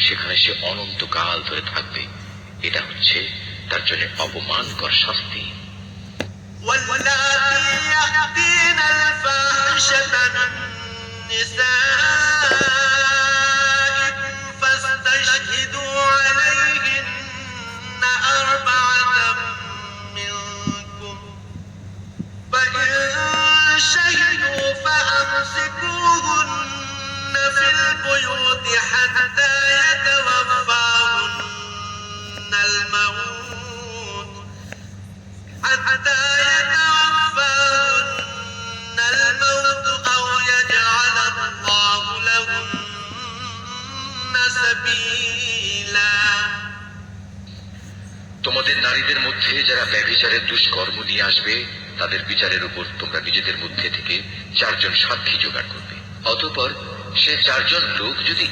সেখানে সে অনন্তকাল ধরে থাকবে। এটা হচ্ছে তার জন্য অপমানকর শাস্তি। واللاتي يأتين الفاحشة من نسائكم فاستشهدوا عليهن أربعة منكم فإن شهدوا فأمسكوهن في البيوت حتى يتوفاهن الموت أو يجعل الله لهن سبيلا। তোমাদের নারীদের মধ্যে যারা ব্যভিচারের দুষ্কর্ম নিয়ে আসবে তাদের বিচারের উপর তোমরা নিজেদের মধ্যে থেকে 4 জন সাক্ষী জোগাড় করবে। অতঃপর সে 4 জন লোক যদি